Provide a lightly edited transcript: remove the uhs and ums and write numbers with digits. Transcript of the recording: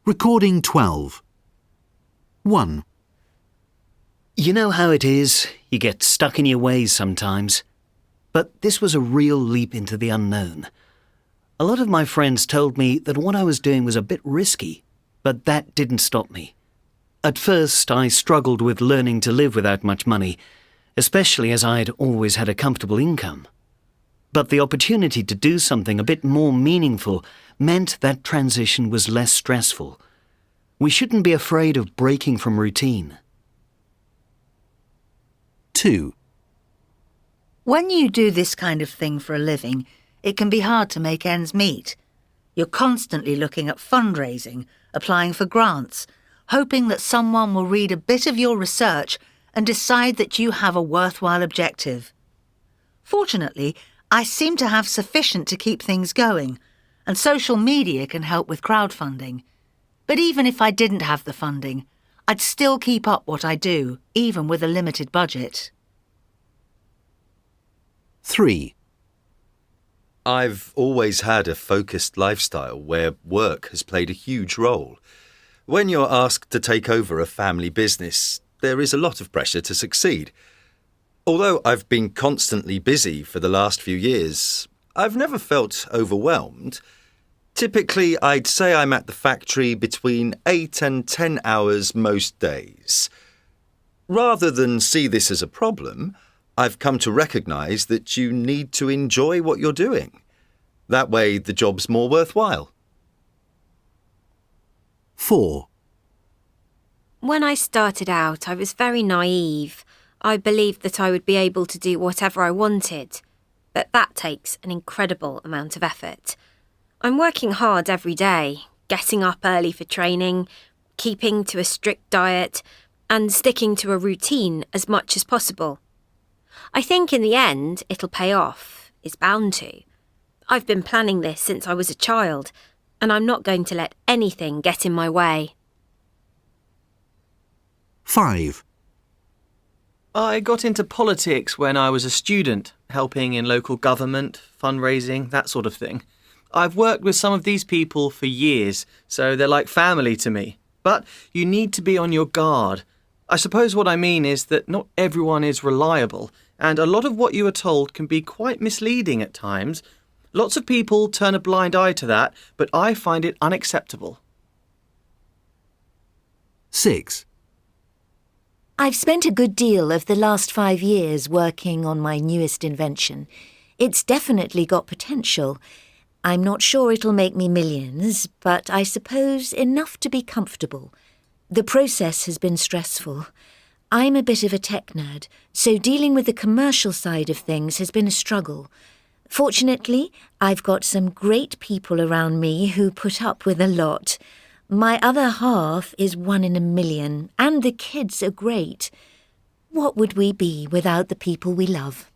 Recording 12. 1. You know how it is, you get stuck in your ways sometimes. But this was a real leap into the unknown. A lot of my friends told me that what I was doing was a bit risky, but that didn't stop me. At first, I struggled with learning to live without much money, especially as I'd always had a comfortable income. But the opportunity to do something a bit more meaningful meant that transition was less stressful. We shouldn't be afraid of breaking from routine. 2. When you do this kind of thing for a living, it can be hard to make ends meet. You're constantly looking at fundraising, applying for grants, hoping that someone will read a bit of your research and decide that you have a worthwhile objective. Fortunately, I seem to have sufficient to keep things going, and social media can help with crowdfunding. But even if I didn't have the funding, I'd still keep up what I do, even with a limited budget. 3. I've always had a focused lifestyle where work has played a huge role. When you're asked to take over a family business, there is a lot of pressure to succeed. Although I've been constantly busy for the last few years, I've never felt overwhelmed. Typically, I'd say I'm at the factory between 8 and 10 hours most days. Rather than see this as a problem, I've come to recognise that you need to enjoy what you're doing. That way, the job's more worthwhile. 4. When I started out, I was very naive. I believed that I would be able to do whatever I wanted. But that takes an incredible amount of effort. I'm working hard every day, getting up early for training, keeping to a strict diet, and sticking to a routine as much as possible. I think in the end it'll pay off. It's bound to. I've been planning this since I was a child, and I'm not going to let anything get in my way. 5. I got into politics when I was a student, helping in local government, fundraising, that sort of thing. I've worked with some of these people for years, so they're like family to me. But you need to be on your guard. I suppose what I mean is that not everyone is reliable, and a lot of what you are told can be quite misleading at times. Lots of people turn a blind eye to that, but I find it unacceptable. 6. I've spent a good deal of the last 5 years working on my newest invention. It's definitely got potential. I'm not sure it'll make me millions, but I suppose enough to be comfortable. The process has been stressful. I'm a bit of a tech nerd, so dealing with the commercial side of things has been a struggle. Fortunately, I've got some great people around me who put up with a lot. My other half is 1 in a million, and the kids are great. What would we be without the people we love?